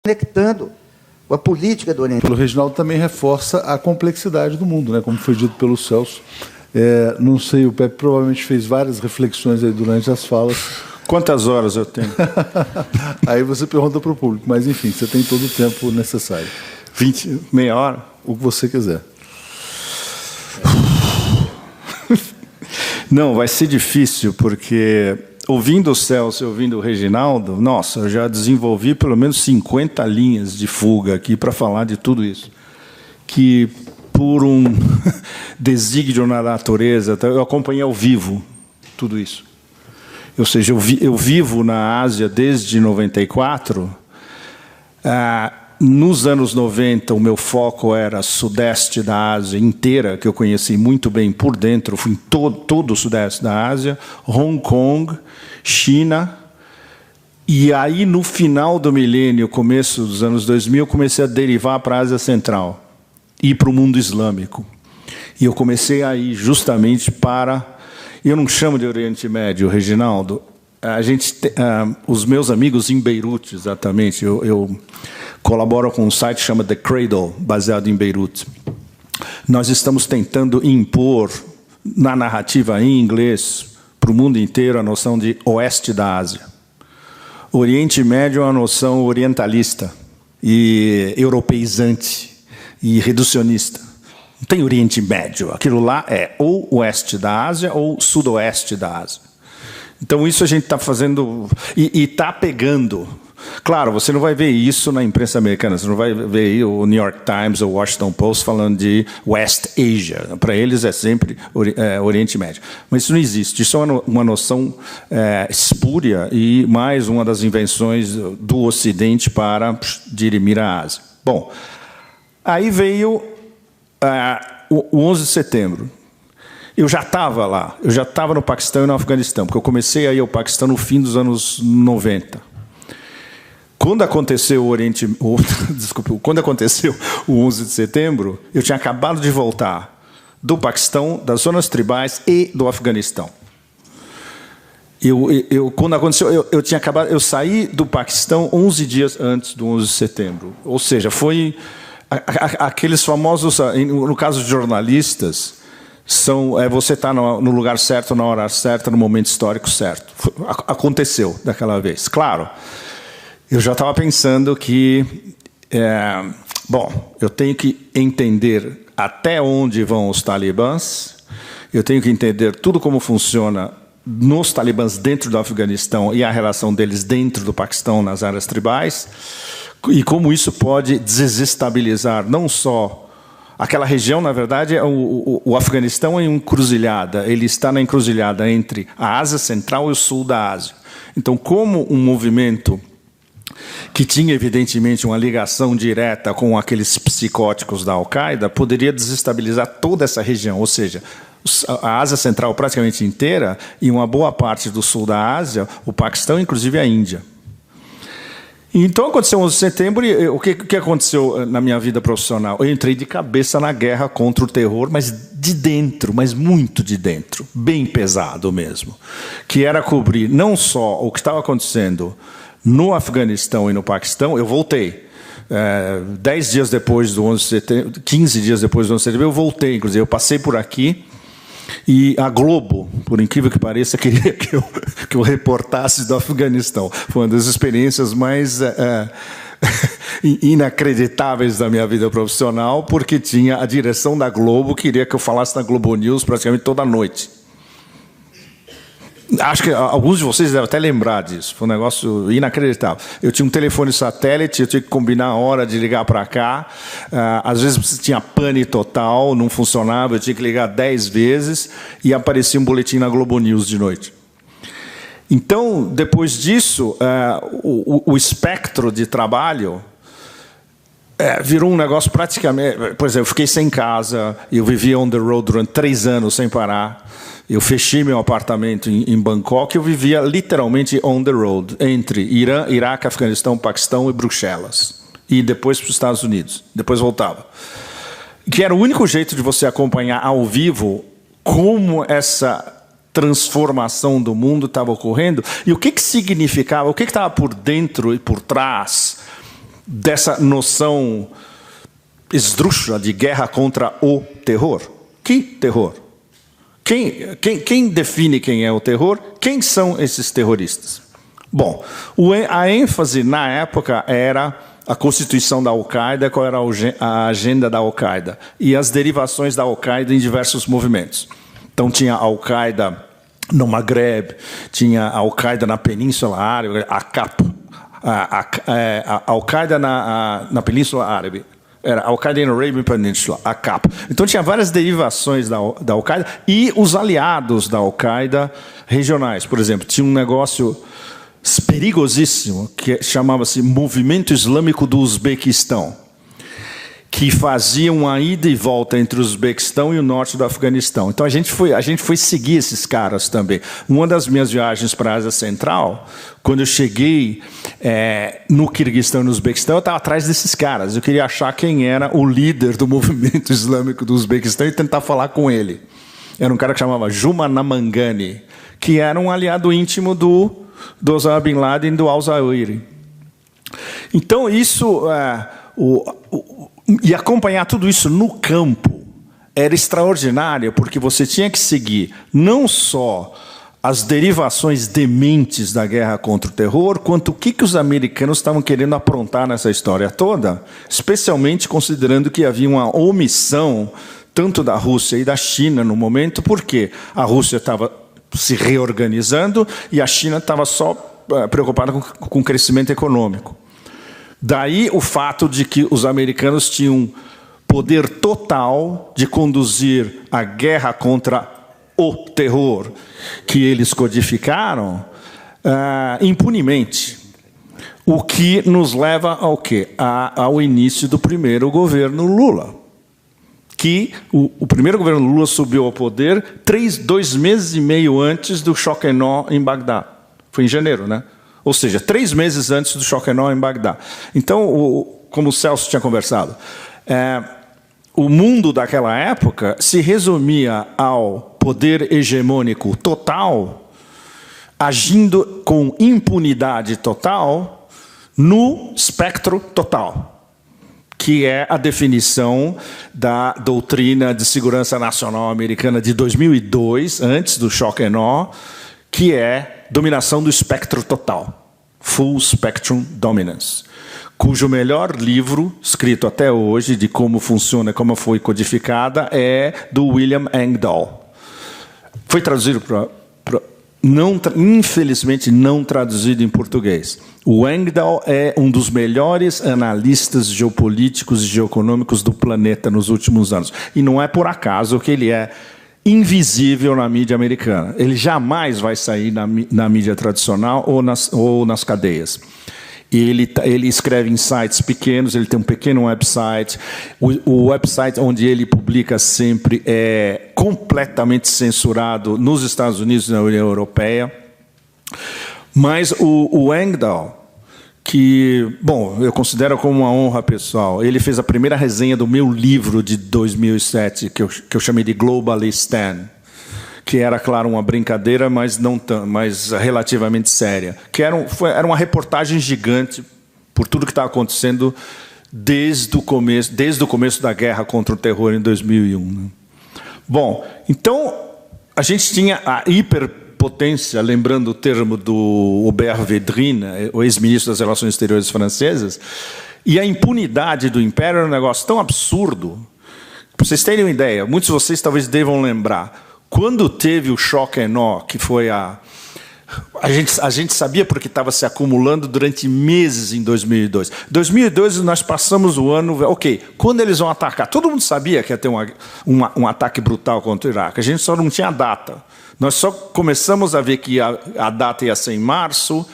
conectando com a política do Oriente. O Reginaldo também reforça a complexidade do mundo, né? Como foi dito pelo Celso. Não sei, o Pepe provavelmente fez várias reflexões aí durante as falas. Quantas horas eu tenho? Aí você pergunta para o público, mas enfim, você tem todo o tempo necessário. 20, meia hora? O que você quiser. Não, vai ser difícil, porque ouvindo o Celso e ouvindo o Reginaldo, nossa, eu já desenvolvi pelo menos 50 linhas de fuga aqui para falar de tudo isso. Que, por um desígnio na natureza, eu acompanhei ao vivo tudo isso. Ou seja, eu vivo na Ásia desde 94. Nos anos 90, o meu foco era sudeste da Ásia inteira, que eu conheci muito bem por dentro, fui em todo o sudeste da Ásia, Hong Kong, China. E aí, no final do milênio, começo dos anos 2000, eu comecei a derivar para a Ásia Central e para o mundo islâmico. E eu comecei a ir justamente para... Eu não chamo de Oriente Médio, Reginaldo. Os meus amigos em Beirute, exatamente, eu colaboro com um site que chama The Cradle, baseado em Beirute. Nós estamos tentando impor, na narrativa em inglês, para o mundo inteiro, a noção de oeste da Ásia. Oriente Médio é uma noção orientalista e europeizante e reducionista. Não tem Oriente Médio. Aquilo lá é ou oeste da Ásia ou sudoeste da Ásia. Então, isso a gente está fazendo e está pegando. Claro, você não vai ver isso na imprensa americana. Você não vai ver o New York Times ou o Washington Post falando de West Asia. Para eles é sempre Oriente Médio. Mas isso não existe. Isso é uma noção espúria e mais uma das invenções do Ocidente para dirimir a Ásia. Bom, aí veio o 11 de setembro. Eu já estava lá, eu já estava no Paquistão e no Afeganistão, porque eu comecei a ir ao Paquistão no fim dos anos 90. Quando aconteceu quando aconteceu o 11 de setembro, eu tinha acabado de voltar do Paquistão, das zonas tribais e do Afeganistão. Quando aconteceu, eu saí do Paquistão 11 dias antes do 11 de setembro. Ou seja, foi aqueles famosos, no caso de jornalistas, você está no lugar certo, na hora certa, no momento histórico certo. Aconteceu daquela vez. Claro, eu já estava pensando que, eu tenho que entender até onde vão os talibãs, eu tenho que entender tudo como funciona nos talibãs dentro do Afeganistão e a relação deles dentro do Paquistão, nas áreas tribais, e como isso pode desestabilizar não só aquela região. Na verdade, o Afeganistão é uma encruzilhada. Ele está na encruzilhada entre a Ásia Central e o sul da Ásia. Então, como um movimento que tinha, evidentemente, uma ligação direta com aqueles psicóticos da Al-Qaeda, poderia desestabilizar toda essa região. Ou seja, a Ásia Central praticamente inteira e uma boa parte do sul da Ásia, o Paquistão, inclusive a Índia. Então, aconteceu o 11 de setembro, e o que aconteceu na minha vida profissional? Eu entrei de cabeça na guerra contra o terror, mas de dentro, mas muito de dentro, bem pesado mesmo, que era cobrir não só o que estava acontecendo no Afeganistão e no Paquistão. Eu voltei. 10 dias depois do 11 de setembro, 15 dias depois do 11 de setembro, eu voltei, inclusive, eu passei por aqui. E a Globo, por incrível que pareça, queria que eu reportasse do Afeganistão. Foi uma das experiências mais inacreditáveis da minha vida profissional, porque tinha a direção da Globo, queria que eu falasse na Globo News praticamente toda noite. Acho que alguns de vocês devem até lembrar disso. Foi um negócio inacreditável. Eu tinha um telefone satélite, eu tinha que combinar a hora de ligar para cá. Às vezes você tinha pane total, não funcionava, eu tinha que ligar 10 vezes e aparecia um boletim na Globo News de noite. Então, depois disso, o espectro de trabalho virou um negócio praticamente... Por exemplo, eu fiquei sem casa, eu vivi on the road durante 3 anos sem parar. Eu fechei meu apartamento em Bangkok, eu vivia literalmente on the road, entre Irã, Iraque, Afeganistão, Paquistão e Bruxelas. E depois para os Estados Unidos. Depois voltava. Que era o único jeito de você acompanhar ao vivo como essa transformação do mundo estava ocorrendo e o que significava, o que estava por dentro e por trás dessa noção esdrúxula de guerra contra o terror. Que terror? Quem define quem é o terror? Quem são esses terroristas? Bom, a ênfase na época era a constituição da Al-Qaeda, qual era a agenda da Al-Qaeda e as derivações da Al-Qaeda em diversos movimentos. Então tinha a Al-Qaeda no Maghreb, tinha a Al-Qaeda na Península Árabe, a CAP, a Al-Qaeda na Península Árabe. Era Al-Qaeda na Arabian Peninsula, a CAP. Então tinha várias derivações da Al-Qaeda e os aliados da Al-Qaeda regionais. Por exemplo, tinha um negócio perigosíssimo que chamava-se Movimento Islâmico do Uzbequistão, que fazia uma ida e volta entre o Uzbequistão e o norte do Afeganistão. Então a gente foi seguir esses caras também. Uma das minhas viagens para a Ásia Central, quando eu cheguei no Quirguistão e no Uzbequistão, eu estava atrás desses caras. Eu queria achar quem era o líder do movimento islâmico do Uzbequistão e tentar falar com ele. Era um cara que chamava Juma Namangani, que era um aliado íntimo do Osama Bin Laden e do al-Zawahiri. Então isso... E acompanhar tudo isso no campo era extraordinário, porque você tinha que seguir não só as derivações dementes da guerra contra o terror, quanto o que os americanos estavam querendo aprontar nessa história toda, especialmente considerando que havia uma omissão tanto da Rússia e da China no momento, porque a Rússia estava se reorganizando e a China estava só preocupada com o crescimento econômico. Daí o fato de que os americanos tinham poder total de conduzir a guerra contra o terror que eles codificaram impunemente. O que nos leva ao quê? Ao início do primeiro governo Lula. Que o primeiro governo Lula subiu ao poder 2 meses e meio antes do Choquenó em Bagdá. Foi em janeiro, né? Ou seja, 3 meses antes do Choquenó em Bagdá. Então, como o Celso tinha conversado, o mundo daquela época se resumia ao poder hegemônico total, agindo com impunidade total no espectro total, que é a definição da doutrina de segurança nacional americana de 2002, antes do Choquenó, que é dominação do espectro total, Full Spectrum Dominance, cujo melhor livro, escrito até hoje, de como funciona, como foi codificada, é do William Engdahl. Foi traduzido infelizmente não traduzido em português. O Engdahl é um dos melhores analistas geopolíticos e geoeconômicos do planeta nos últimos anos. E não é por acaso que ele é invisível na mídia americana. Ele jamais vai sair na mídia tradicional ou nas cadeias. Ele escreve em sites pequenos, ele tem um pequeno website. O website onde ele publica sempre é completamente censurado nos Estados Unidos e na União Europeia. Mas o Engdahl, que, bom, eu considero como uma honra pessoal, ele fez a primeira resenha do meu livro de 2007, que eu chamei de Globalistan, que era, claro, uma brincadeira, mas relativamente séria, que era uma reportagem gigante por tudo que estava acontecendo desde o começo da guerra contra o terror em 2001. Né? Bom, então a gente tinha a hiperpotência, lembrando o termo do Hubert Védrine, o ex-ministro das Relações Exteriores francesas, e a impunidade do império era um negócio tão absurdo. Para vocês terem uma ideia, muitos de vocês talvez devam lembrar, quando teve o Choquenó, que foi a gente sabia porque estava se acumulando durante meses em 2002. Em 2002 nós passamos o ano, ok, quando eles vão atacar? Todo mundo sabia que ia ter um ataque brutal contra o Iraque, a gente só não tinha data. Nós só começamos a ver que a data ia ser em março,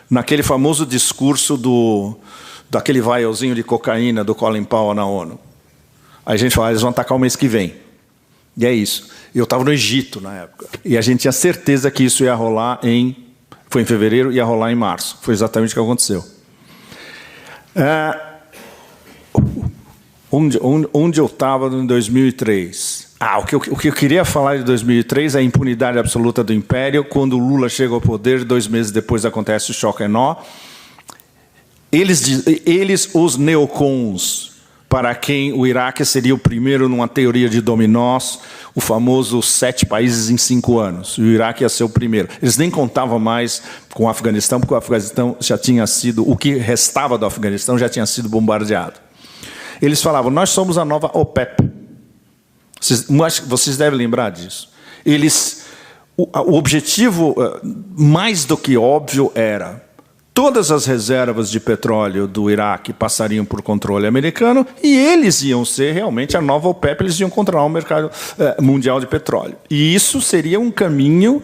naquele famoso discurso daquele vaiozinho de cocaína do Colin Powell na ONU. Aí a gente falou, eles vão atacar o mês que vem. E é isso. Eu estava no Egito na época. E a gente tinha certeza que isso ia rolar foi em fevereiro, ia rolar em março. Foi exatamente o que aconteceu. Onde eu estava em 2003? O que eu queria falar de 2003 é a impunidade absoluta do Império. Quando o Lula chega ao poder, 2 meses depois acontece o Choquenó. Eles, os neocons, para quem o Iraque seria o primeiro numa teoria de dominós, o famoso 7 países em 5 anos. O Iraque ia ser o primeiro. Eles nem contavam mais com o Afeganistão, porque o Afeganistão já tinha sido, o que restava do Afeganistão já tinha sido bombardeado. Eles falavam, nós somos a nova OPEP. Vocês devem lembrar disso. O objetivo, mais do que óbvio, era todas as reservas de petróleo do Iraque passariam por controle americano e eles iam ser realmente a nova OPEP, eles iam controlar o mercado mundial de petróleo. E isso seria um caminho,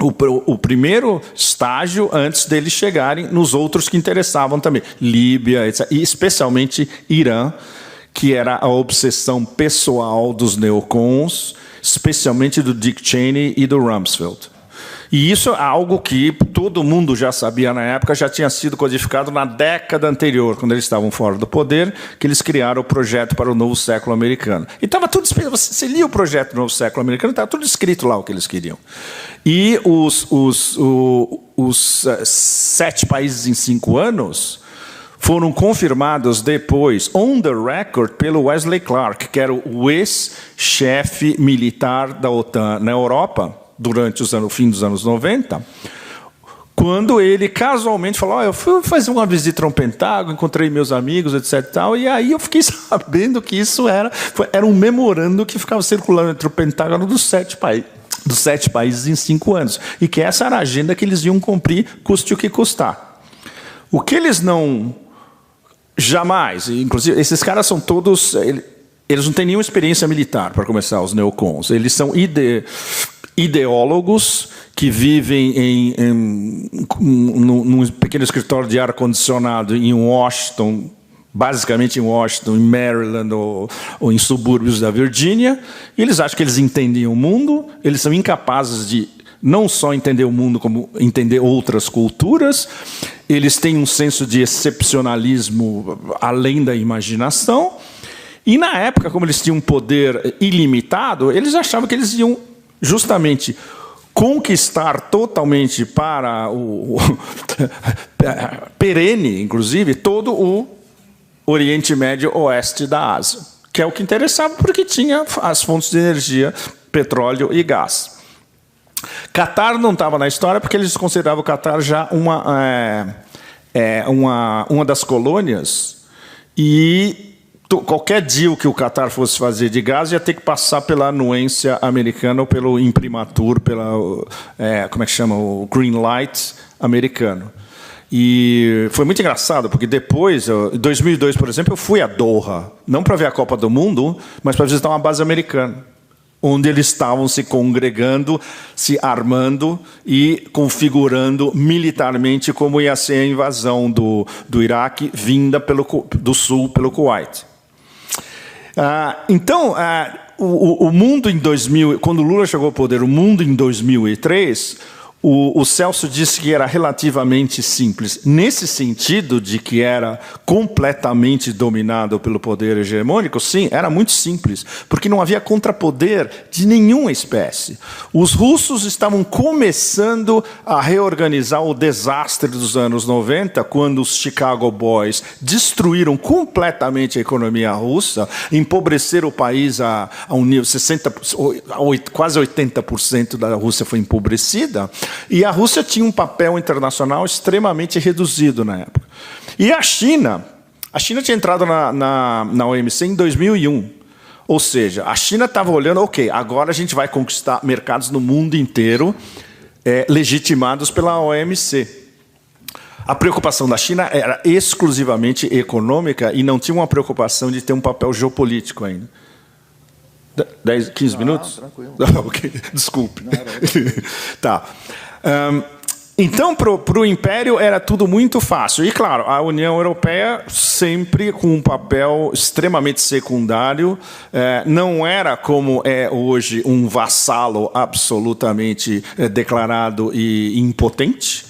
o primeiro estágio antes deles chegarem nos outros que interessavam também. Líbia, etc. E especialmente Irã, que era a obsessão pessoal dos neocons, especialmente do Dick Cheney e do Rumsfeld. E isso é algo que todo mundo já sabia na época, já tinha sido codificado na década anterior, quando eles estavam fora do poder, que eles criaram o projeto para o novo século americano. E estava tudo escrito, você lia o projeto do novo século americano, estava tudo escrito lá o que eles queriam. E os 7 países em 5 anos foram confirmados depois, on the record, pelo Wesley Clark, que era o ex-chefe militar da OTAN na Europa, durante o fim dos anos 90, quando ele casualmente falou, eu fui fazer uma visita ao Pentágono, encontrei meus amigos, etc. E aí eu fiquei sabendo que isso era um memorando que ficava circulando entre o Pentágono dos 7 países em 5 anos. E que essa era a agenda que eles iam cumprir, custe o que custar. O que eles não... Jamais, inclusive, esses caras são todos... Eles não têm nenhuma experiência militar, para começar, os neocons. Eles são ideólogos que vivem num pequeno escritório de ar-condicionado em Washington, basicamente em Washington, em Maryland ou em subúrbios da Virgínia, e eles acham que eles entendem o mundo, eles são incapazes de não só entender o mundo, como entender outras culturas, eles têm um senso de excepcionalismo além da imaginação, e na época, como eles tinham um poder ilimitado, eles achavam que eles iam justamente conquistar totalmente para o perene, inclusive, todo o Oriente Médio Oeste da Ásia, que é o que interessava porque tinha as fontes de energia, petróleo e gás. Catar não estava na história porque eles consideravam o Catar já uma das colônias e qualquer deal que o Catar fosse fazer de gás ia ter que passar pela anuência americana ou pelo imprimatur, como é que chama, o green light americano. E foi muito engraçado, porque depois, em 2002, por exemplo, eu fui a Doha, não para ver a Copa do Mundo, mas para visitar uma base americana, onde eles estavam se congregando, se armando e configurando militarmente como ia ser a invasão do Iraque vinda do sul pelo Kuwait. Então, o mundo em 2000, quando Lula chegou ao poder, o mundo em 2003, o Celso disse que era relativamente simples, nesse sentido de que era completamente dominado pelo poder hegemônico. Sim, era muito simples, porque não havia contrapoder de nenhuma espécie. Os russos estavam começando a reorganizar o desastre dos anos 90, quando os Chicago Boys destruíram completamente a economia russa, empobreceram o país a um nível 60%, quase 80% da Rússia foi empobrecida. E a Rússia tinha um papel internacional extremamente reduzido na época. E a China tinha entrado na OMC em 2001. Ou seja, a China estava olhando, ok, agora a gente vai conquistar mercados no mundo inteiro legitimados pela OMC. A preocupação da China era exclusivamente econômica e não tinha uma preocupação de ter um papel geopolítico ainda. 10, 15 minutos? Tranquilo. Okay. Desculpe. Tá. Então, para o Império era tudo muito fácil. E, claro, a União Europeia sempre com um papel extremamente secundário. Não era, como é hoje, um vassalo absolutamente declarado e impotente.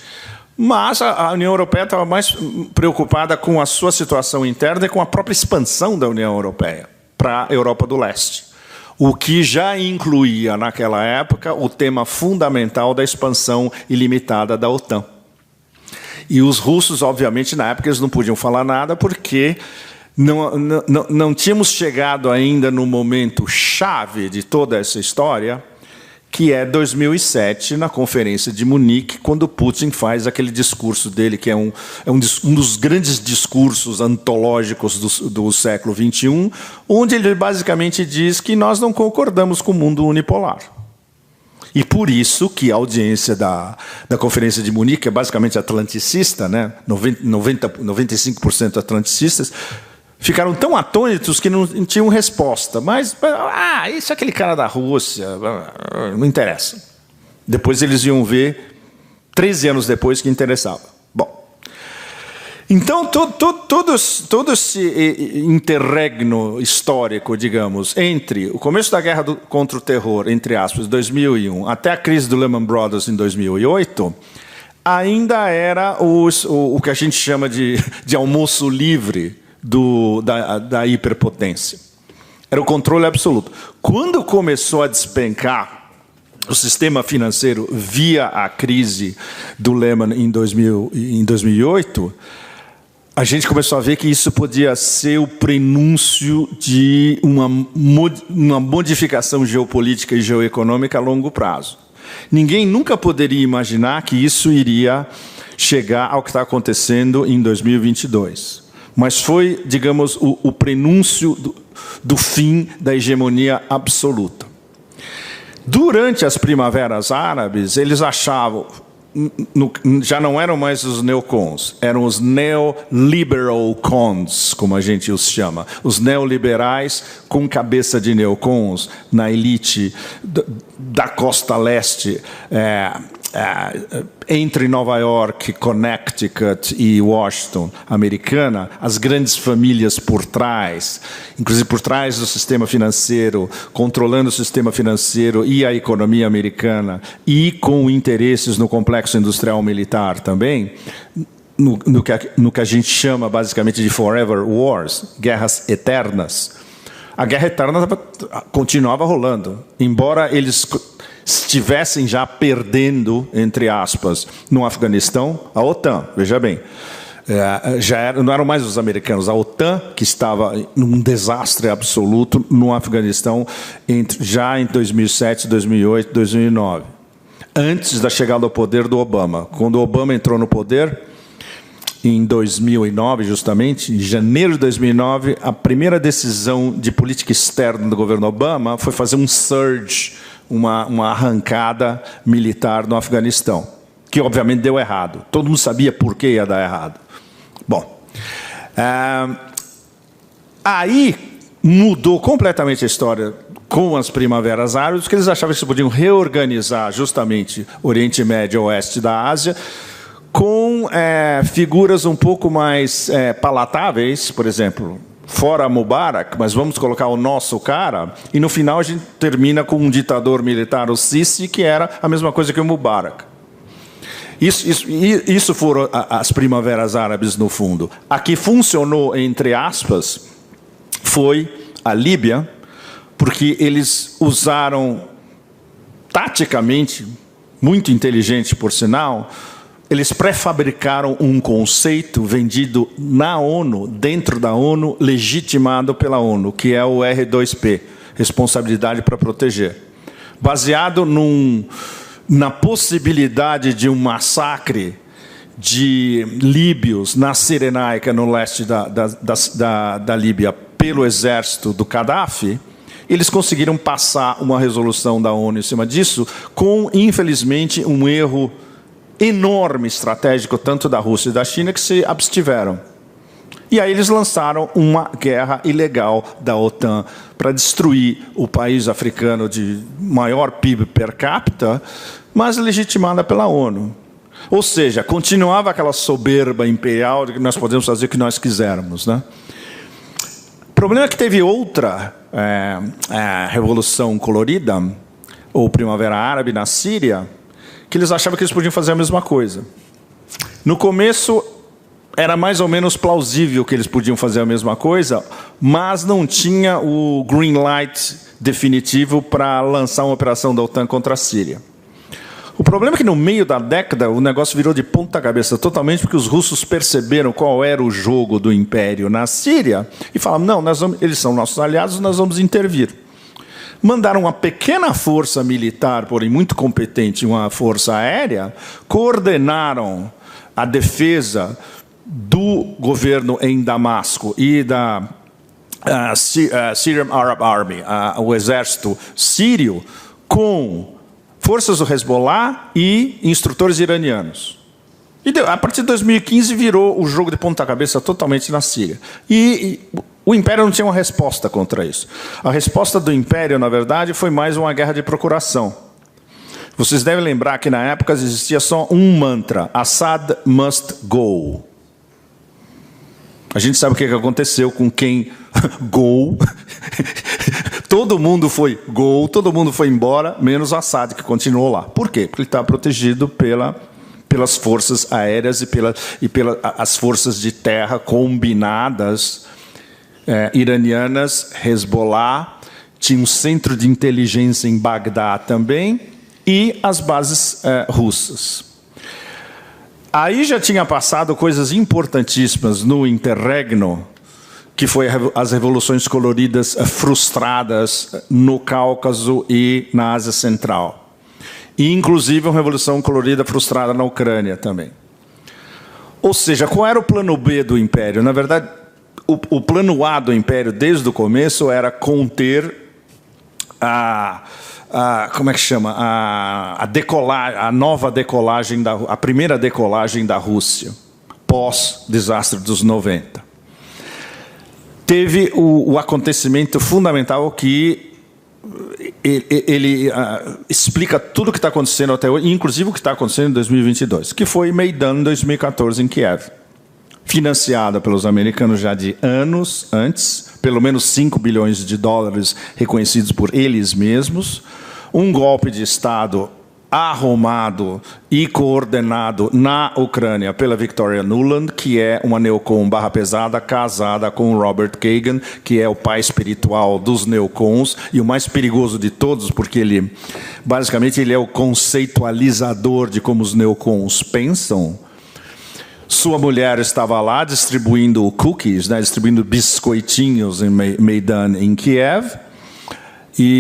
Mas a União Europeia estava mais preocupada com a sua situação interna e com a própria expansão da União Europeia para a Europa do Leste. O que já incluía, naquela época, o tema fundamental da expansão ilimitada da OTAN. E os russos, obviamente, na época, eles não podiam falar nada porque não tínhamos chegado ainda no momento chave de toda essa história, que é 2007, na Conferência de Munique, quando Putin faz aquele discurso dele, que é um dos grandes discursos antológicos do século XXI, onde ele basicamente diz que nós não concordamos com o mundo unipolar. E por isso que a audiência da Conferência de Munique é basicamente atlanticista, né? 95% atlanticistas, ficaram tão atônitos que não tinham resposta. Mas, isso é aquele cara da Rússia, não interessa. Depois eles iam ver, 13 anos depois, que interessava. Bom, então, todo esse interregno histórico, digamos, entre o começo da guerra contra o terror, entre aspas, 2001, até a crise do Lehman Brothers em 2008, ainda era o que a gente chama de almoço livre da hiperpotência. Era o controle absoluto. Quando começou a despencar o sistema financeiro via a crise do Lehman em 2008, a gente começou a ver que isso podia ser o prenúncio de uma modificação geopolítica e geoeconômica a longo prazo. Ninguém nunca poderia imaginar que isso iria chegar ao que está acontecendo em 2022. Mas foi, digamos, o prenúncio do fim da hegemonia absoluta. Durante as primaveras árabes, eles achavam, já não eram mais os neocons, eram os neoliberal cons, como a gente os chama, os neoliberais com cabeça de neocons na elite da costa leste, entre Nova York, Connecticut e Washington, americana, as grandes famílias por trás, inclusive por trás do sistema financeiro, controlando o sistema financeiro e a economia americana, e com interesses no complexo industrial militar também, no que a gente chama basicamente de forever wars, guerras eternas. A guerra eterna continuava rolando, embora eles estivessem já perdendo, entre aspas, no Afeganistão, a OTAN, veja bem. Não eram mais os americanos, a OTAN, que estava num desastre absoluto no Afeganistão já em 2007, 2008, 2009. Antes da chegada ao poder do Obama. Quando o Obama entrou no poder, em 2009, justamente, em janeiro de 2009, a primeira decisão de política externa do governo Obama foi fazer um surge, uma arrancada militar no Afeganistão, que obviamente deu errado. Todo mundo sabia por que ia dar errado. Bom, aí mudou completamente a história com as primaveras árabes, porque eles achavam que eles podiam reorganizar justamente o Oriente Médio e o Oeste da Ásia com figuras um pouco mais palatáveis, por exemplo, fora Mubarak, mas vamos colocar o nosso cara, e no final a gente termina com um ditador militar, o Sisi, que era a mesma coisa que o Mubarak. Isso foram as primaveras árabes, no fundo. A que funcionou, entre aspas, foi a Líbia, porque eles usaram, taticamente, muito inteligente, por sinal, eles pré-fabricaram um conceito vendido na ONU, dentro da ONU, legitimado pela ONU, que é o R2P, Responsabilidade para Proteger. Baseado na possibilidade de um massacre de líbios na Cirenaica, no leste da Líbia, pelo exército do Gaddafi, eles conseguiram passar uma resolução da ONU em cima disso, com, infelizmente, um erro enorme estratégico, tanto da Rússia e da China, que se abstiveram. E aí eles lançaram uma guerra ilegal da OTAN para destruir o país africano de maior PIB per capita, mas legitimada pela ONU. Ou seja, continuava aquela soberba imperial de que nós podemos fazer o que nós quisermos, né? O problema é que teve outra revolução colorida, ou primavera árabe na Síria, que eles achavam que eles podiam fazer a mesma coisa. No começo, era mais ou menos plausível que eles podiam fazer a mesma coisa, mas não tinha o green light definitivo para lançar uma operação da OTAN contra a Síria. O problema é que no meio da década o negócio virou de ponta cabeça totalmente, porque os russos perceberam qual era o jogo do Império na Síria e falaram, não, eles são nossos aliados, nós vamos intervir. Mandaram uma pequena força militar, porém muito competente, uma força aérea, coordenaram a defesa do governo em Damasco e da Syrian Arab Army, o exército sírio, com forças do Hezbollah e instrutores iranianos. E a partir de 2015 virou o jogo de ponta cabeça totalmente na Síria. E o Império não tinha uma resposta contra isso. A resposta do Império, na verdade, foi mais uma guerra de procuração. Vocês devem lembrar que na época existia só um mantra: Assad must go. A gente sabe o que aconteceu com quem go. Todo mundo foi go, todo mundo foi embora, menos Assad, que continuou lá. Por quê? Porque ele estava protegido pelas forças aéreas e pelas forças de terra combinadas iranianas, Hezbollah, tinha um centro de inteligência em Bagdá também, e as bases russas. Aí já tinha passado coisas importantíssimas no interregno, que foi as revoluções coloridas frustradas no Cáucaso e na Ásia Central. E, inclusive, uma revolução colorida frustrada na Ucrânia também. Ou seja, qual era o plano B do Império? Na verdade, o plano A do Império, desde o começo, era conter como é que chama? A nova decolagem, a primeira decolagem da Rússia, pós-desastre dos 90. Teve o acontecimento fundamental que ele explica tudo o que está acontecendo até hoje, inclusive o que está acontecendo em 2022, que foi Maidan 2014 em Kiev, financiada pelos americanos já de anos antes, pelo menos 5 bilhões de dólares reconhecidos por eles mesmos, um golpe de Estado arrumado e coordenado na Ucrânia pela Victoria Nuland, que é uma neocon barra pesada casada com Robert Kagan, que é o pai espiritual dos neocons e o mais perigoso de todos, porque ele basicamente ele é o conceitualizador de como os neocons pensam. Sua mulher estava lá distribuindo cookies, né, distribuindo biscoitinhos em Maidan, em Kiev.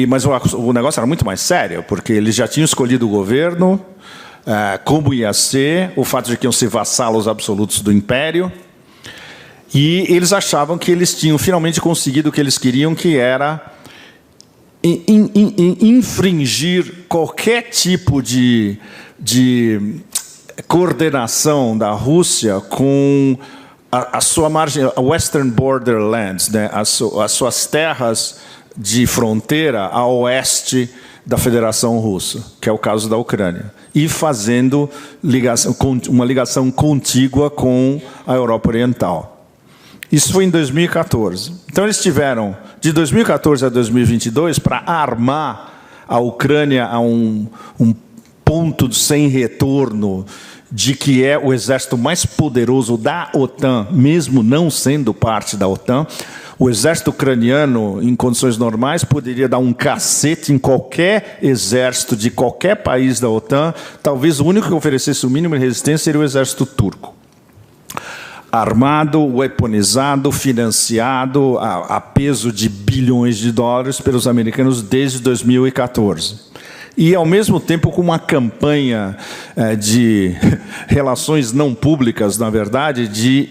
Mas o negócio era muito mais sério, porque eles já tinham escolhido o governo, como ia ser, o fato de que iam ser vassalos absolutos do Império, e eles achavam que eles tinham finalmente conseguido o que eles queriam, que era infringir qualquer tipo de coordenação da Rússia com a sua margem, a Western Borderlands, né, as suas terras de fronteira a oeste da Federação Russa, que é o caso da Ucrânia, e fazendo uma ligação contígua com a Europa Oriental. Isso foi em 2014. Então eles tiveram, de 2014 a 2022, para armar a Ucrânia a um ponto sem retorno de que é o exército mais poderoso da OTAN, mesmo não sendo parte da OTAN. O exército ucraniano, em condições normais, poderia dar um cacete em qualquer exército de qualquer país da OTAN. Talvez o único que oferecesse o mínimo de resistência seria o exército turco. Armado, weaponizado, financiado a peso de bilhões de dólares pelos americanos desde 2014. E, ao mesmo tempo, com uma campanha de relações não públicas, na verdade, de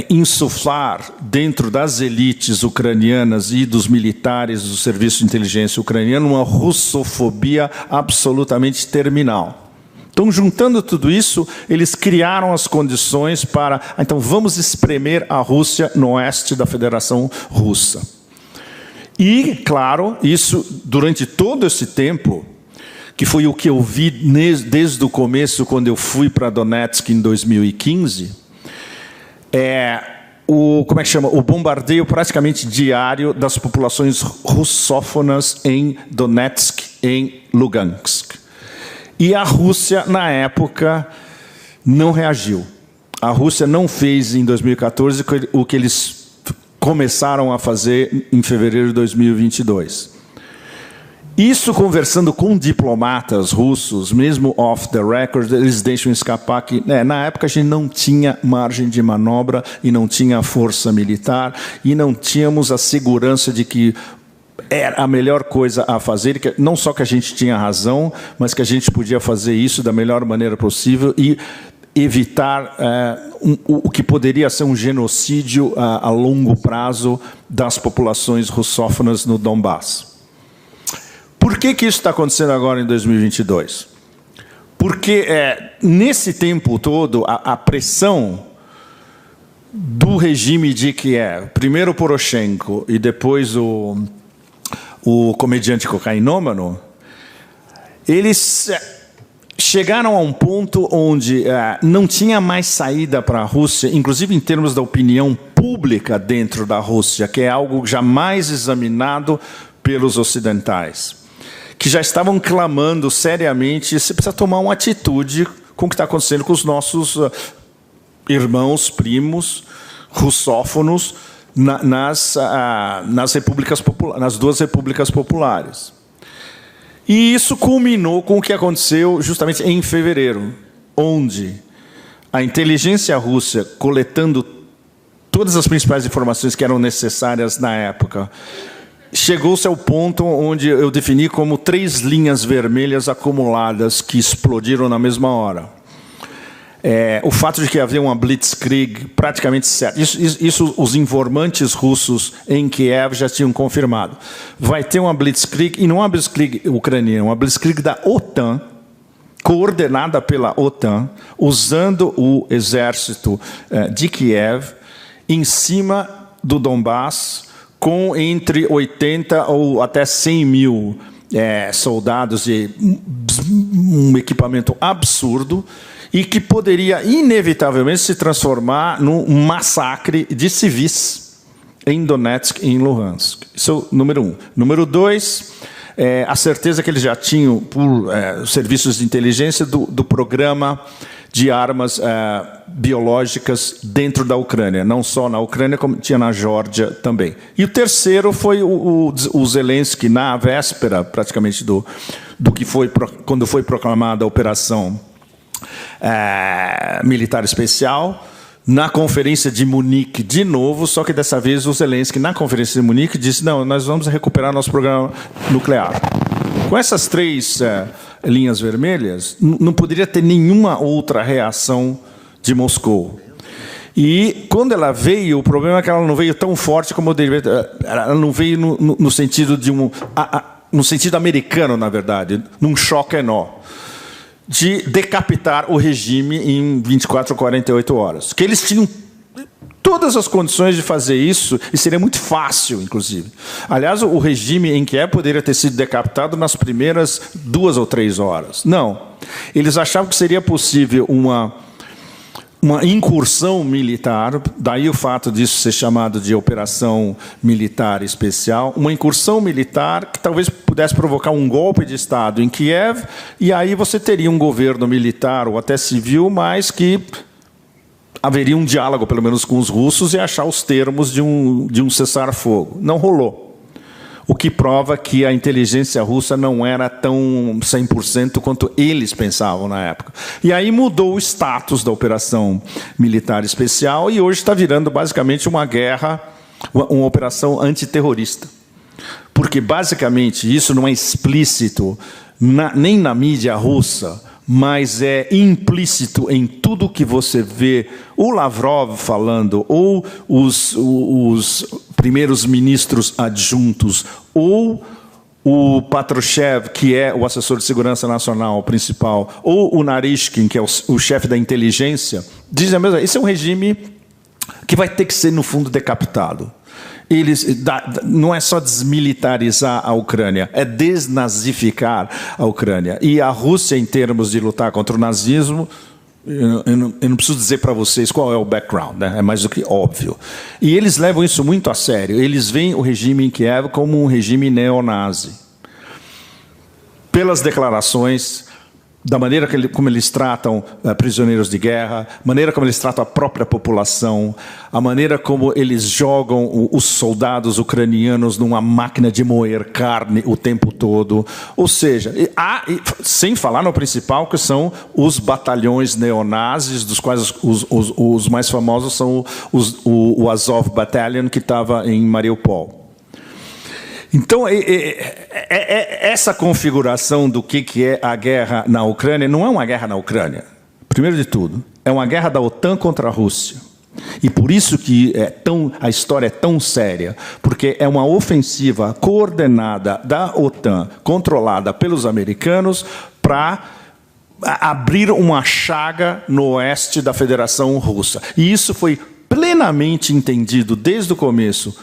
insuflar dentro das elites ucranianas e dos militares do serviço de inteligência ucraniano uma russofobia absolutamente terminal. Então, juntando tudo isso, eles criaram as condições para... Então, vamos espremer a Rússia no oeste da Federação Russa. E, claro, isso, durante todo esse tempo, que foi o que eu vi desde o começo, quando eu fui para Donetsk em 2015... o bombardeio praticamente diário das populações russófonas em Donetsk, em Lugansk. E a Rússia, na época, não reagiu. A Rússia não fez em 2014 o que eles começaram a fazer em fevereiro de 2022. Isso, conversando com diplomatas russos, mesmo off the record, eles deixam escapar que, na época, a gente não tinha margem de manobra e não tinha força militar e não tínhamos a segurança de que era a melhor coisa a fazer, que não só que a gente tinha razão, mas que a gente podia fazer isso da melhor maneira possível e evitar o que poderia ser um genocídio a longo prazo das populações russófonas no Donbass. Por que isso está acontecendo agora em 2022? Porque nesse tempo todo a pressão do regime de Kiev, primeiro Poroshenko e depois o comediante cocainômano, eles chegaram a um ponto onde não tinha mais saída para a Rússia, inclusive em termos da opinião pública dentro da Rússia, que é algo jamais examinado pelos ocidentais, que já estavam clamando seriamente: você precisa tomar uma atitude com o que está acontecendo com os nossos irmãos, primos, russófonos, nas duas repúblicas populares. E isso culminou com o que aconteceu justamente em fevereiro, onde a inteligência russa, coletando todas as principais informações que eram necessárias na época, chegou-se ao ponto onde eu defini como 3 linhas vermelhas acumuladas que explodiram na mesma hora. O fato de que havia uma blitzkrieg praticamente certa. Isso os informantes russos em Kiev já tinham confirmado. Vai ter uma blitzkrieg, e não uma blitzkrieg ucraniana, uma blitzkrieg da OTAN, coordenada pela OTAN, usando o exército de Kiev em cima do Donbass, com entre 80 ou até 100 mil soldados e um equipamento absurdo, e que poderia inevitavelmente se transformar num massacre de civis em Donetsk e em Luhansk. Isso é o número 1. Número 2, a certeza que eles já tinham, por serviços de inteligência, do programa de armas biológicas dentro da Ucrânia. Não só na Ucrânia, como tinha na Geórgia também. E o terceiro foi o Zelensky, na véspera, praticamente, do que foi quando foi proclamada a operação militar especial, na conferência de Munique de novo, só que dessa vez o Zelensky, na conferência de Munique, disse: não, nós vamos recuperar nosso programa nuclear. Com essas 3 linhas vermelhas, não poderia ter nenhuma outra reação de Moscou. E quando ela veio, o problema é que ela não veio tão forte como deveria. Ela não veio no sentido de no sentido americano, na verdade, num choque enorme, de decapitar o regime em 24 ou 48 horas. Que eles tinham todas as condições de fazer isso, e seria muito fácil, inclusive. Aliás, o regime em Kiev poderia ter sido decapitado nas primeiras 2 ou 3 horas. Não. Eles achavam que seria possível uma incursão militar, daí o fato disso ser chamado de operação militar especial, uma incursão militar que talvez pudesse provocar um golpe de Estado em Kiev, e aí você teria um governo militar ou até civil, mas que haveria um diálogo, pelo menos com os russos, e achar os termos de um cessar-fogo. Não rolou. O que prova que a inteligência russa não era tão 100% quanto eles pensavam na época. E aí mudou o status da operação militar especial e hoje está virando basicamente uma guerra, uma operação antiterrorista. Porque basicamente isso não é explícito nem na mídia russa, mas é implícito em tudo que você vê o Lavrov falando, ou os primeiros ministros adjuntos, ou o Patrushev, que é o assessor de segurança nacional principal, ou o Narishkin, que é o chefe da inteligência, dizem a mesma coisa. Esse é um regime que vai ter que ser, no fundo, decapitado. Não é só desmilitarizar a Ucrânia, é desnazificar a Ucrânia. E a Rússia, em termos de lutar contra o nazismo, eu não preciso dizer para vocês qual é o background, né? É mais do que óbvio. E eles levam isso muito a sério. Eles veem o regime em Kiev como um regime neonazi. Pelas declarações, da maneira como eles tratam prisioneiros de guerra, maneira como eles tratam a própria população, a maneira como eles jogam os soldados ucranianos numa máquina de moer carne o tempo todo. Ou seja, sem falar no principal, que são os batalhões neonazis, dos quais os mais famosos são o Azov Battalion, que estava em Mariupol. Então, essa configuração do que é a guerra na Ucrânia não é uma guerra na Ucrânia. Primeiro de tudo, é uma guerra da OTAN contra a Rússia. E por isso que a história é tão séria, porque é uma ofensiva coordenada da OTAN, controlada pelos americanos, para abrir uma chaga no oeste da Federação Russa. E isso foi plenamente entendido desde o começo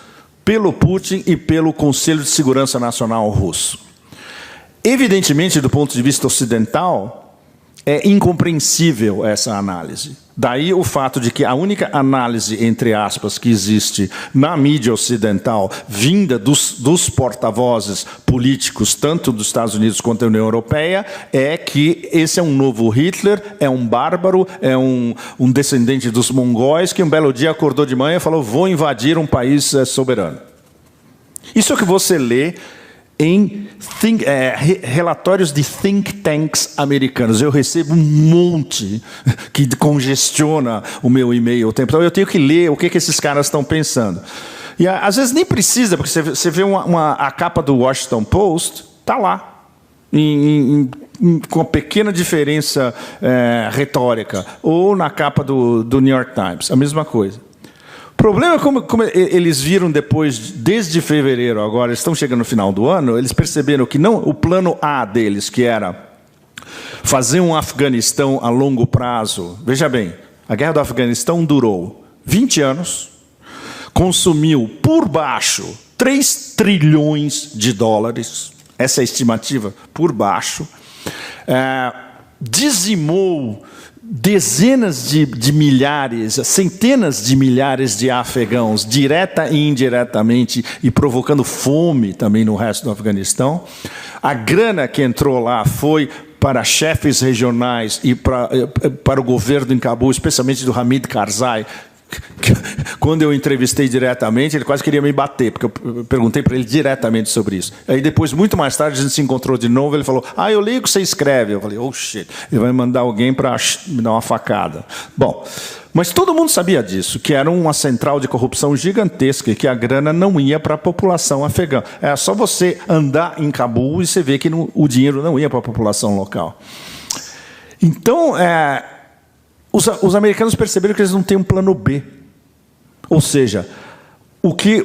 pelo Putin e pelo Conselho de Segurança Nacional russo. Evidentemente, do ponto de vista ocidental, é incompreensível essa análise. Daí o fato de que a única análise, entre aspas, que existe na mídia ocidental, vinda dos porta-vozes políticos, tanto dos Estados Unidos quanto da União Europeia, é que esse é um novo Hitler, é um bárbaro, é um descendente dos mongóis, que um belo dia acordou de manhã e falou: vou invadir um país soberano. Isso é o que você lê em relatórios de think tanks americanos. Eu recebo um monte que congestiona o meu e-mail o tempo todo. Eu tenho que ler o que esses caras estão pensando. E às vezes nem precisa, porque você vê a capa do Washington Post, está lá, com uma pequena diferença retórica. Ou na capa do New York Times, a mesma coisa. O problema é como eles viram depois, desde fevereiro agora, eles estão chegando no final do ano, eles perceberam que não, o plano A deles, que era fazer um Afeganistão a longo prazo. Veja bem, a guerra do Afeganistão durou 20 anos, consumiu por baixo 3 trilhões de dólares, essa é a estimativa, por baixo, dizimou dezenas de milhares, centenas de milhares de afegãos, direta e indiretamente, e provocando fome também no resto do Afeganistão. A grana que entrou lá foi para chefes regionais e para o governo em Cabul, especialmente do Hamid Karzai. Quando eu entrevistei diretamente, ele quase queria me bater, porque eu perguntei para ele diretamente sobre isso. Aí depois, muito mais tarde, a gente se encontrou de novo, ele falou: eu leio o que você escreve. Eu falei: oh shit, ele vai mandar alguém para me dar uma facada. Bom, mas todo mundo sabia disso, que era uma central de corrupção gigantesca e que a grana não ia para a população afegã. É só você andar em Cabul e você vê que o dinheiro não ia para a população local. Então, os americanos perceberam que eles não têm um plano B. Ou seja,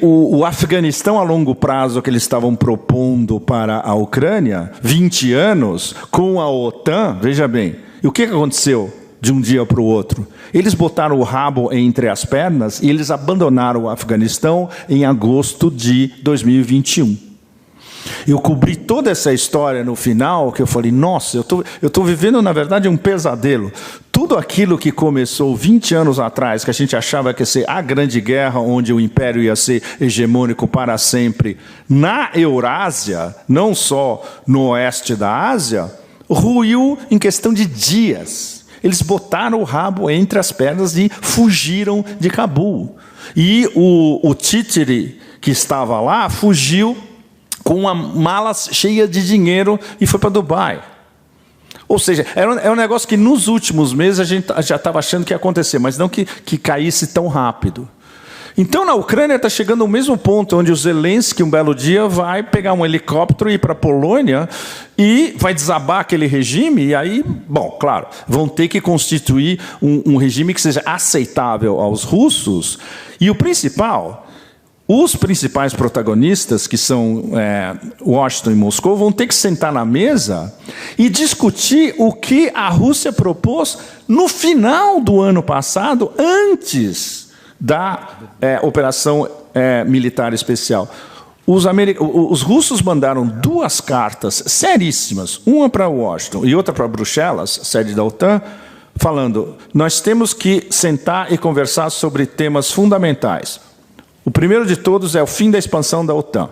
o Afeganistão a longo prazo que eles estavam propondo para a Ucrânia, 20 anos, com a OTAN, veja bem, e o que aconteceu de um dia para o outro? Eles botaram o rabo entre as pernas e eles abandonaram o Afeganistão em agosto de 2021. Eu cobri toda essa história no final, que eu falei: nossa, eu tô vivendo, na verdade, um pesadelo. Tudo aquilo que começou 20 anos atrás, que a gente achava que ia ser a grande guerra, onde o império ia ser hegemônico para sempre, na Eurásia, não só no oeste da Ásia, ruiu em questão de dias. Eles botaram o rabo entre as pernas e fugiram de Cabul. E o títere que estava lá fugiu com uma mala cheia de dinheiro e foi para Dubai. Ou seja, é um negócio que nos últimos meses a gente já estava achando que ia acontecer, mas não que caísse tão rápido. Então, na Ucrânia está chegando ao mesmo ponto, onde o Zelensky, um belo dia, vai pegar um helicóptero e ir para a Polônia e vai desabar aquele regime, e aí, bom, claro, vão ter que constituir um regime que seja aceitável aos russos. E o principal... Os principais protagonistas, que são Washington e Moscou, vão ter que sentar na mesa e discutir o que a Rússia propôs no final do ano passado, antes da operação militar especial. Os russos mandaram 2 cartas seríssimas, uma para Washington e outra para Bruxelas, sede da OTAN, falando: nós temos que sentar e conversar sobre temas fundamentais. O primeiro de todos é o fim da expansão da OTAN.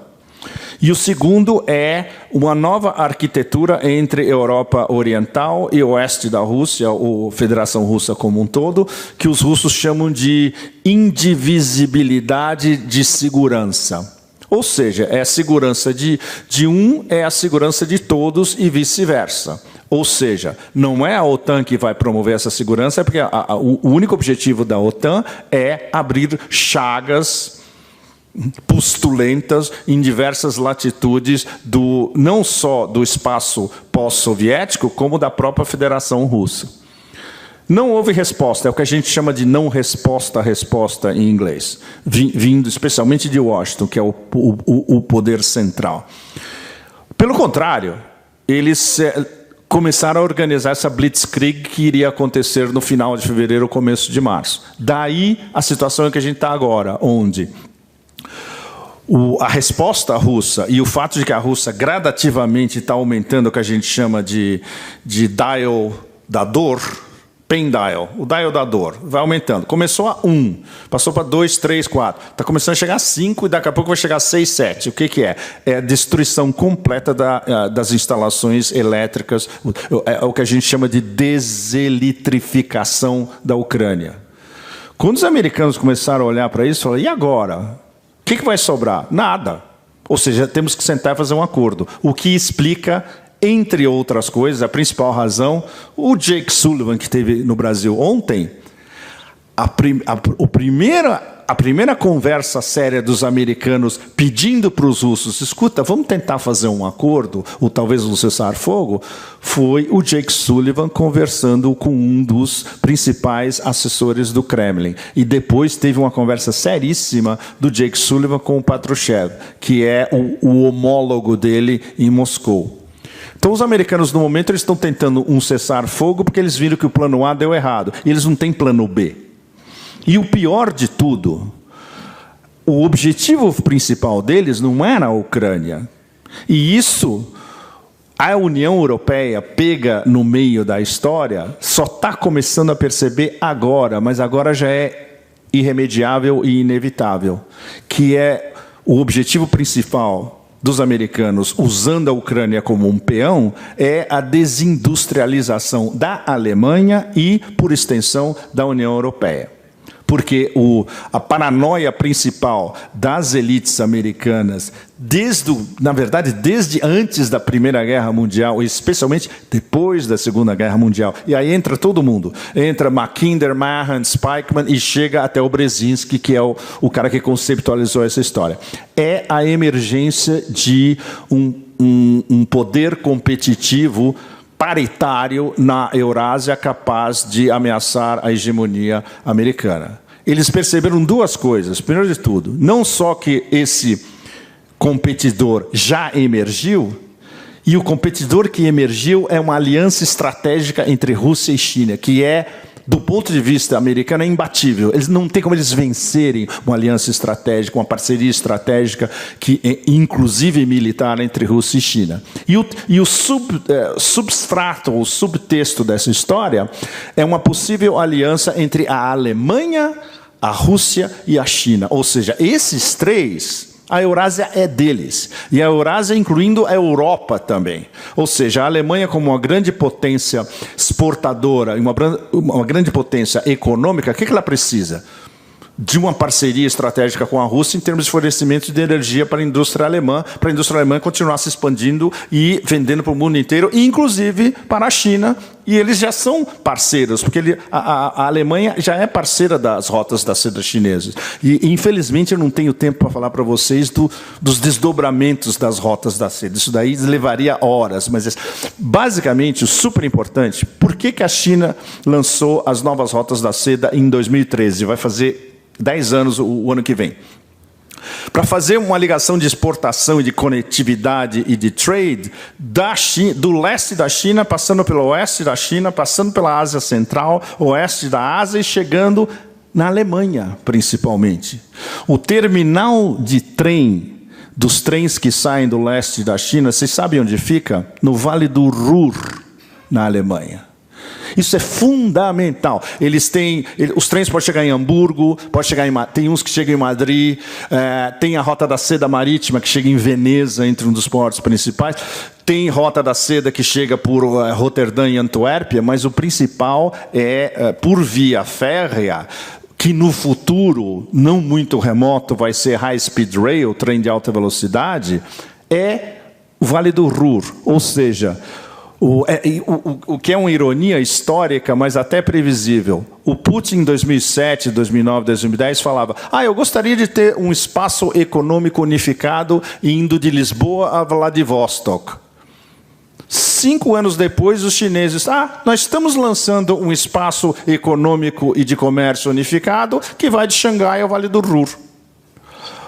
E o segundo é uma nova arquitetura entre Europa Oriental e Oeste da Rússia, ou Federação Russa como um todo, que os russos chamam de indivisibilidade de segurança. Ou seja, é a segurança de um, é a segurança de todos e vice-versa. Ou seja, não é a OTAN que vai promover essa segurança, porque o único objetivo da OTAN é abrir chagas pustulentas em diversas latitudes, não só do espaço pós-soviético, como da própria Federação Russa. Não houve resposta, é o que a gente chama de não resposta em inglês, vindo especialmente de Washington, que é o poder central. Pelo contrário, eles começaram a organizar essa blitzkrieg que iria acontecer no final de fevereiro, começo de março. Daí a situação em que a gente está agora, onde a resposta russa e o fato de que a Rússia gradativamente está aumentando o que a gente chama de dial da dor, pain dial, o dial da dor, vai aumentando. Começou a 1, passou para 2, 3, 4, está começando a chegar a 5 e daqui a pouco vai chegar a 6, 7. O que é? É a destruição completa das instalações elétricas, é o que a gente chama de deseletrificação da Ucrânia. Quando os americanos começaram a olhar para isso, falaram, e agora? O que vai sobrar? Nada. Ou seja, temos que sentar e fazer um acordo. O que explica, entre outras coisas, a principal razão, o Jake Sullivan, que esteve no Brasil ontem, a primeira conversa séria dos americanos pedindo para os russos, escuta, vamos tentar fazer um acordo, ou talvez um cessar-fogo, foi o Jake Sullivan conversando com um dos principais assessores do Kremlin. E depois teve uma conversa seríssima do Jake Sullivan com o Patrushev, que é o homólogo dele em Moscou. Então, os americanos, no momento, eles estão tentando um cessar-fogo porque eles viram que o plano A deu errado. E eles não têm plano B. E o pior de tudo, o objetivo principal deles não era a Ucrânia. E isso, a União Europeia pega no meio da história, só está começando a perceber agora, mas agora já é irremediável e inevitável, que é o objetivo principal dos americanos, usando a Ucrânia como um peão, é a desindustrialização da Alemanha e, por extensão, da União Europeia. Porque a paranoia principal das elites americanas, na verdade, desde antes da Primeira Guerra Mundial, especialmente depois da Segunda Guerra Mundial, e aí entra todo mundo, entra Mackinder, Mahan, Spykman e chega até o Brzezinski, que é o cara que conceptualizou essa história. É a emergência de um poder competitivo paritário na Eurásia capaz de ameaçar a hegemonia americana. Eles perceberam duas coisas. Primeiro de tudo, não só que esse competidor já emergiu, e o competidor que emergiu é uma aliança estratégica entre Rússia e China, que é, do ponto de vista americano, é imbatível. Eles não tem como eles vencerem uma aliança estratégica, uma parceria estratégica, que é inclusive militar, entre Rússia e China. E o substrato, o subtexto dessa história é uma possível aliança entre a Alemanha, a Rússia e a China. Ou seja, esses três, a Eurásia é deles. E a Eurásia incluindo a Europa também. Ou seja, a Alemanha como uma grande potência exportadora, uma grande potência econômica, o que ela precisa? De uma parceria estratégica com a Rússia em termos de fornecimento de energia para a indústria alemã continuar se expandindo e vendendo para o mundo inteiro, e inclusive para a China. E eles já são parceiros, porque a Alemanha já é parceira das rotas da seda chinesas. E, infelizmente, eu não tenho tempo para falar para vocês dos desdobramentos das rotas da seda. Isso daí levaria horas. Mas, basicamente, o super importante, por que a China lançou as novas rotas da seda em 2013? Vai fazer 10 anos o ano que vem. Para fazer uma ligação de exportação e de conectividade e de trade do leste da China, passando pelo oeste da China, passando pela Ásia Central, oeste da Ásia e chegando na Alemanha, principalmente. O terminal de trem, dos trens que saem do leste da China, vocês sabem onde fica? No Vale do Ruhr, na Alemanha. Isso é fundamental. Os trens podem chegar em Hamburgo, tem uns que chegam em Madrid, tem a Rota da Seda Marítima que chega em Veneza, entre um dos portos principais. Tem Rota da Seda que chega por Roterdã e Antuérpia, mas o principal é por via férrea, que no futuro, não muito remoto, vai ser High Speed Rail, trem de alta velocidade, é o Vale do Ruhr, ou seja, o que é uma ironia histórica, mas até previsível. O Putin, em 2007, 2009, 2010, falava: eu gostaria de ter um espaço econômico unificado indo de Lisboa a Vladivostok. 5 anos depois, os chineses: nós estamos lançando um espaço econômico e de comércio unificado que vai de Xangai ao Vale do Ruhr.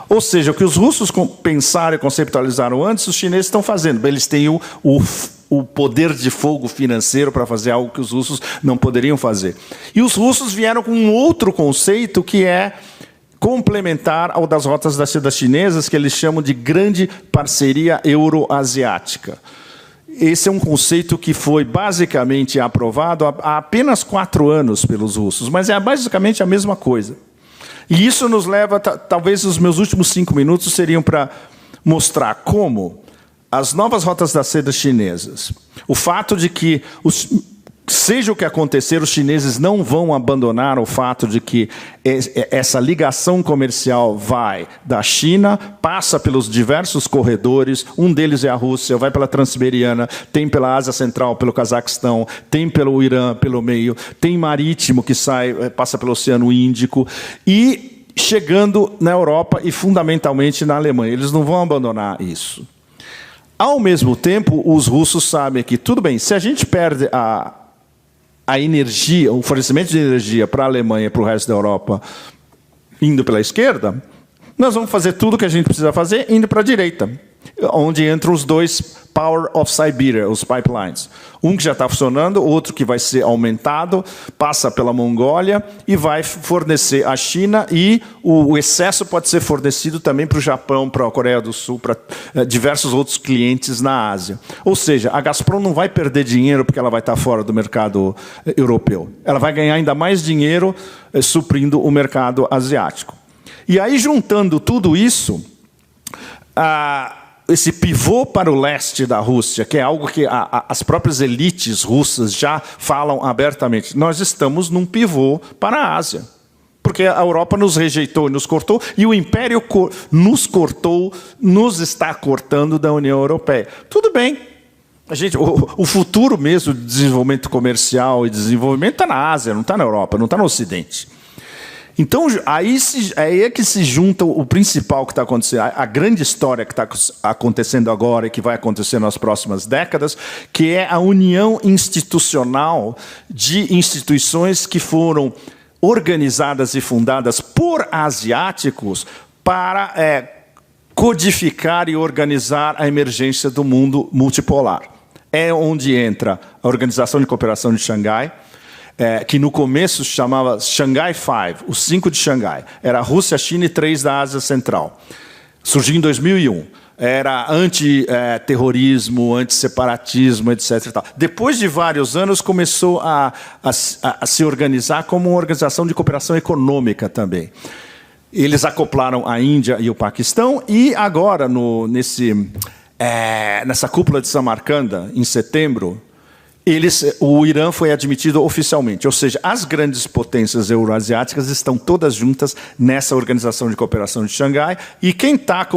Ou seja, o que os russos pensaram e conceptualizaram antes, os chineses estão fazendo. Eles têm o poder de fogo financeiro para fazer algo que os russos não poderiam fazer. E os russos vieram com um outro conceito que é complementar ao das rotas das sedas chinesas, que eles chamam de grande parceria euroasiática. Esse é um conceito que foi basicamente aprovado há apenas 4 anos pelos russos, mas é basicamente a mesma coisa. E isso nos leva, talvez os meus últimos 5 minutos seriam para mostrar como as novas rotas da seda chinesas, o fato de que, seja o que acontecer, os chineses não vão abandonar o fato de que essa ligação comercial vai da China, passa pelos diversos corredores, um deles é a Rússia, vai pela Transiberiana, tem pela Ásia Central, pelo Cazaquistão, tem pelo Irã, pelo meio, tem marítimo que passa pelo Oceano Índico, e chegando na Europa e fundamentalmente na Alemanha. Eles não vão abandonar isso. Ao mesmo tempo, os russos sabem que, tudo bem, se a gente perde a energia, o fornecimento de energia para a Alemanha e para o resto da Europa indo pela esquerda, nós vamos fazer tudo o que a gente precisa fazer indo para a direita, onde entram os 2 Power of Siberia, os pipelines. Um que já está funcionando, outro que vai ser aumentado, passa pela Mongólia e vai fornecer à China, e o excesso pode ser fornecido também para o Japão, para a Coreia do Sul, para diversos outros clientes na Ásia. Ou seja, a Gazprom não vai perder dinheiro porque ela vai estar fora do mercado europeu. Ela vai ganhar ainda mais dinheiro suprindo o mercado asiático. E aí, juntando tudo isso, esse pivô para o leste da Rússia, que é algo que as próprias elites russas já falam abertamente. Nós estamos num pivô para a Ásia, porque a Europa nos rejeitou e nos cortou, e o Império nos cortou, nos está cortando da União Europeia. Tudo bem. O futuro mesmo de desenvolvimento comercial e desenvolvimento está na Ásia, não está na Europa, não está no Ocidente. Então, aí é que se junta o principal que está acontecendo, a grande história que está acontecendo agora e que vai acontecer nas próximas décadas, que é a união institucional de instituições que foram organizadas e fundadas por asiáticos para codificar e organizar a emergência do mundo multipolar. É onde entra a Organização de Cooperação de Xangai, que no começo se chamava Shanghai Five, os 5 de Xangai. Era a Rússia, a China e 3 da Ásia Central. Surgiu em 2001. Era anti-terrorismo, anti-separatismo, etc. E tal. Depois de vários anos, começou a se organizar como uma organização de cooperação econômica também. Eles acoplaram a Índia e o Paquistão, e agora, nessa cúpula de Samarcanda, em setembro, o Irã foi admitido oficialmente, ou seja, as grandes potências euroasiáticas estão todas juntas nessa Organização de Cooperação de Xangai, e quem está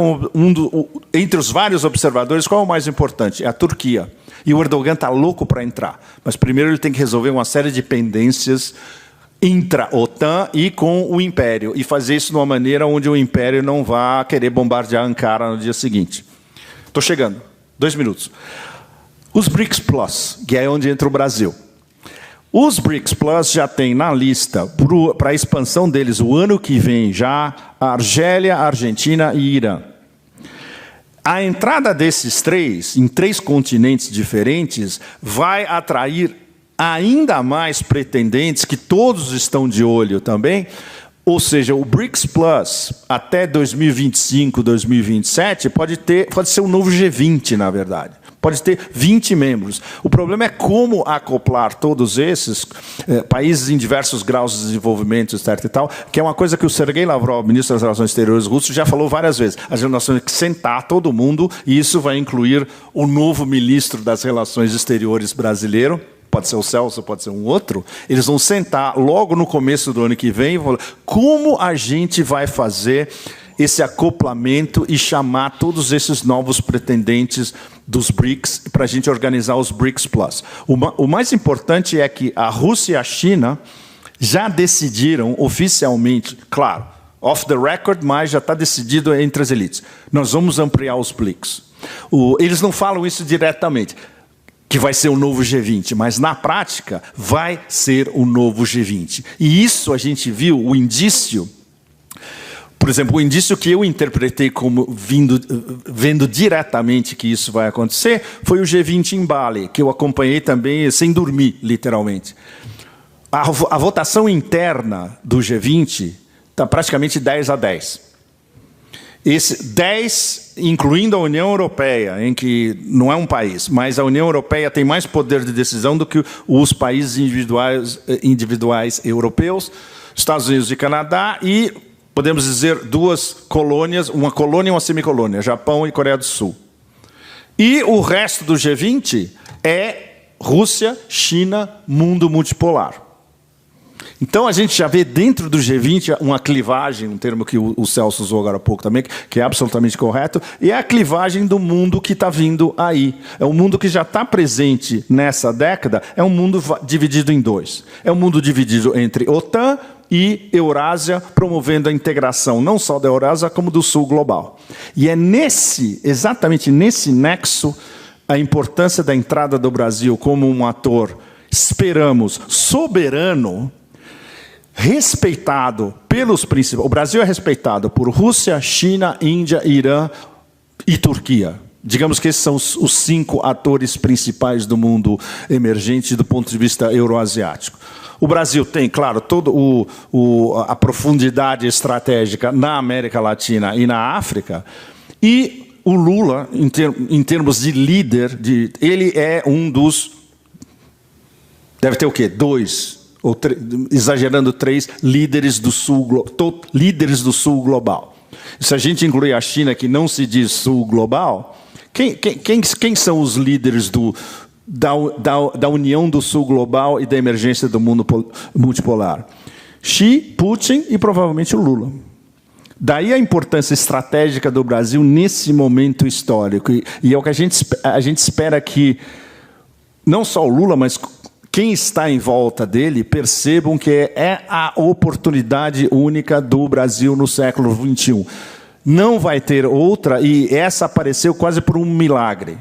entre os vários observadores, qual é o mais importante? É a Turquia. E o Erdogan está louco para entrar, mas primeiro ele tem que resolver uma série de pendências intra-OTAN e com o Império, e fazer isso de uma maneira onde o Império não vá querer bombardear Ankara no dia seguinte. Estou chegando, 2 minutos. Os BRICS Plus, que é onde entra o Brasil. Os BRICS Plus já tem na lista, para a expansão deles o ano que vem, já a Argélia, a Argentina e Irã. A entrada desses 3, em 3 continentes diferentes, vai atrair ainda mais pretendentes, que todos estão de olho também. Ou seja, o BRICS Plus, até 2025, 2027, pode ser um novo G20, na verdade. pode ter 20 membros. O problema é como acoplar todos esses países em diversos graus de desenvolvimento, etc. e tal, que é uma coisa que o Sergei Lavrov, ministro das Relações Exteriores russo, já falou várias vezes. A gente tem que sentar todo mundo, e isso vai incluir o novo ministro das Relações Exteriores brasileiro, pode ser o Celso, pode ser um outro. Eles vão sentar logo no começo do ano que vem e falar como a gente vai fazer esse acoplamento e chamar todos esses novos pretendentes dos BRICS para a gente organizar os BRICS Plus. O mais importante é que a Rússia e a China já decidiram oficialmente, claro, off the record, mas já está decidido entre as elites. Nós vamos ampliar os BRICS. Eles não falam isso diretamente, que vai ser o novo G20, mas na prática vai ser o novo G20. E isso a gente viu, o indício. Por exemplo, o indício que eu interpretei como vendo diretamente que isso vai acontecer foi o G20 em Bali, que eu acompanhei também sem dormir, literalmente. A votação interna do G20 está praticamente 10-10. Esse 10, incluindo a União Europeia, em que não é um país, mas a União Europeia tem mais poder de decisão do que os países individuais europeus, Estados Unidos e Canadá, e podemos dizer duas colônias, uma colônia e uma semicolônia, Japão e Coreia do Sul. E o resto do G20 é Rússia, China, mundo multipolar. Então a gente já vê dentro do G20 uma clivagem, um termo que o Celso usou agora há pouco também, que é absolutamente correto, e é a clivagem do mundo que está vindo aí. É um mundo que já está presente nessa década, é um mundo dividido em dois. É um mundo dividido entre OTAN e Eurásia, promovendo a integração não só da Eurásia, como do Sul global. E é exatamente nesse nexo, a importância da entrada do Brasil como um ator, esperamos, soberano, respeitado pelos principais. O Brasil é respeitado por Rússia, China, Índia, Irã e Turquia. Digamos que esses são os 5 atores principais do mundo emergente do ponto de vista euroasiático. O Brasil tem, claro, toda a profundidade estratégica na América Latina e na África. E o Lula, em termos de líder, ele é um dos... Deve ter o quê? 2, ou 3, exagerando 3, líderes do Sul global. Se a gente incluir a China, que não se diz Sul global, quem são os líderes da união do Sul global e da emergência do mundo multipolar? Xi, Putin e provavelmente o Lula. Daí a importância estratégica do Brasil nesse momento histórico. E é o que a gente espera que não só o Lula, mas quem está em volta dele percebam que é a oportunidade única do Brasil no século XXI. Não vai ter outra, e essa apareceu quase por um milagre.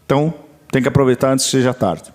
Então, tem que aproveitar antes que seja tarde.